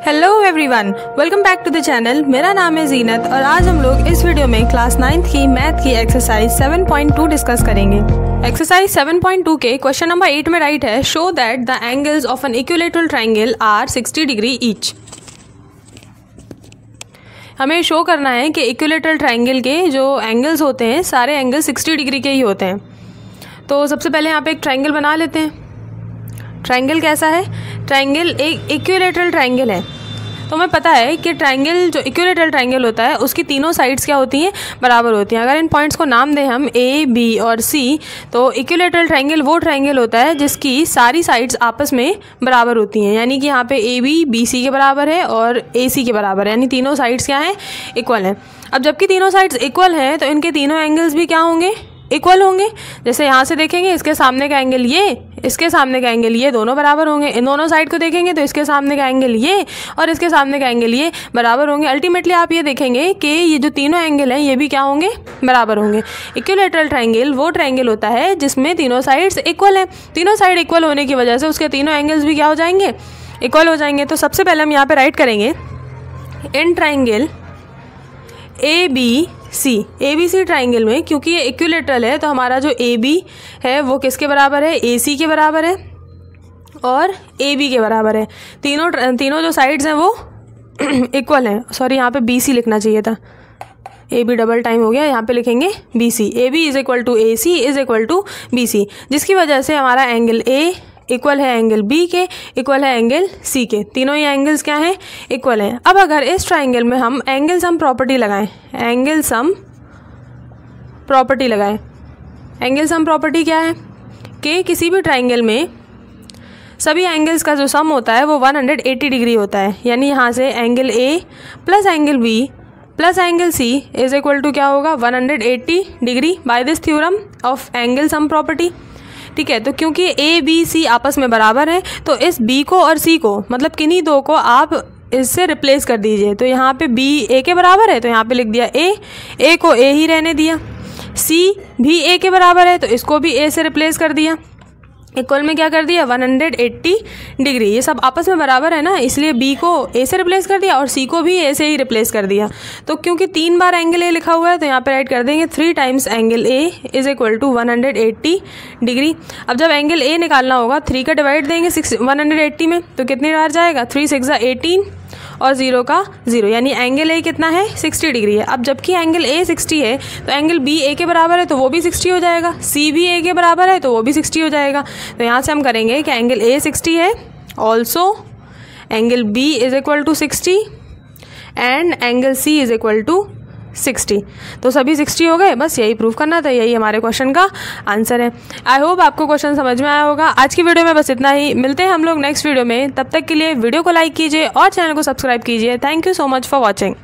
Hello everyone, welcome back to the channel. मेरा नाम है जीनत और आज हम लोग इस वीडियो में क्लास 9th की मैथ की एक्सरसाइज 7.2 डिस्कस करेंगे। एक्सरसाइज 7.2 के क्वेश्चन नंबर 8 में राइट है, show that the angles of an equilateral triangle are 60 degree each. हमें शो करना है कि इक्विलेटरल ट्राइंगल के जो एंगल्स होते हैं सारे एंगल 60 डिग्री के ही होते हैं। तो सबसे पहले यहाँ पे एक ट्राइंगल बना लेते हैं। ट्राइंगल कैसा है? ट्राइंगल एक इक्विलेटरल ट्राइंगल है। तो हमें पता है कि ट्राइंगल जो इक्विलेटरल ट्राइंगल होता है उसकी तीनों साइड्स क्या होती हैं? बराबर होती हैं। अगर इन पॉइंट्स को नाम दें हम ए, बी और सी, तो इक्विलेटरल ट्राइंगल वो ट्राइंगल होता है जिसकी सारी साइड्स आपस में बराबर होती हैं। यानी कि यहाँ पे ए बी बी सी के बराबर है और ए सी के बराबर है, यानी तीनों साइड्स क्या हैं? इक्वल हैं। अब जबकि तीनों साइड्स इक्वल हैं तो इनके तीनों एंगल्स भी क्या होंगे? इक्वल होंगे। जैसे यहाँ से देखेंगे, इसके सामने का एंगल ये, इसके सामने का एंगल ये, दोनों बराबर होंगे। इन दोनों साइड को देखेंगे तो इसके सामने का एंगल ये और इसके सामने का एंगल ये बराबर होंगे। अल्टीमेटली आप ये देखेंगे कि ये जो तीनों एंगल हैं ये भी क्या होंगे? बराबर होंगे। इक्विलेटरल ट्राइंगल वो ट्राइंगल होता है जिसमें तीनों साइड्स इक्वल हैं। तीनों साइड इक्वल होने की वजह से उसके तीनों एंगल्स भी क्या हो जाएंगे? इक्वल हो जाएंगे। तो सबसे पहले हम यहाँ पे राइट करेंगे, in triangle A B C, A B C triangle में क्योंकि ये इक्विलेटरल है तो हमारा जो ए बी है वो किसके बराबर है? ए सी के बराबर है और ए बी के बराबर है। तीनों जो साइड्स हैं वो इक्वल हैं। सॉरी, यहाँ पे बी सी लिखना चाहिए था, ए बी डबल टाइम हो गया। यहाँ पे लिखेंगे B C. A B is equal to A C is equal to B C, जिसकी वजह से हमारा एंगल ए इक्वल है एंगल बी के, इक्वल है एंगल सी के। तीनों ही एंगल्स क्या हैं? इक्वल हैं। अब अगर इस ट्राइंगल में हम एंगल सम प्रॉपर्टी लगाएं, एंगल सम प्रॉपर्टी लगाएं। एंगल सम प्रॉपर्टी क्या है? कि किसी भी ट्राइंगल में सभी एंगल्स का जो सम होता है वो 180 डिग्री होता है। यानी यहाँ से angle A plus angle B plus angle C is equal to क्या होगा? 180 degree by this theorem of angle sum property. ठीक है, तो क्योंकि ए बी सी आपस में बराबर है तो इस बी को और सी को, मतलब किन्हीं दो को आप इससे रिप्लेस कर दीजिए। तो यहाँ पे बी ए के बराबर है तो यहाँ पे लिख दिया ए को ए ही रहने दिया। सी भी ए के बराबर है तो इसको भी ए से रिप्लेस कर दिया। इक्वल में क्या कर दिया? 180 डिग्री। ये सब आपस में बराबर है ना, इसलिए बी को ए से रिप्लेस कर दिया और सी को भी ए से ही रिप्लेस कर दिया। तो क्योंकि 3 बार एंगल ए लिखा हुआ है तो यहाँ पे राइट कर देंगे 3 times angle A is equal to 180 degree. अब जब एंगल ए निकालना होगा 3 का डिवाइड देंगे 180 में तो कितनी बार जाएगा? 3 6 18 और 0 का 0, यानी एंगल ए कितना है? 60 डिग्री है। अब जबकि एंगल ए 60 है तो एंगल बी ए के बराबर है तो वो भी 60 हो जाएगा, सी भी ए के बराबर है तो वो भी 60 हो जाएगा। तो यहाँ से हम करेंगे कि एंगल ए 60 है, also angle B is equal to 60 and angle C is equal to 60। तो सभी 60 हो गए। बस यही प्रूफ करना था, यही हमारे क्वेश्चन का आंसर है। आई होप आपको क्वेश्चन समझ में आया होगा। आज की वीडियो में बस इतना ही। मिलते हैं हम लोग नेक्स्ट वीडियो में। तब तक के लिए वीडियो को लाइक कीजिए और चैनल को सब्सक्राइब कीजिए। Thank you so much for watching.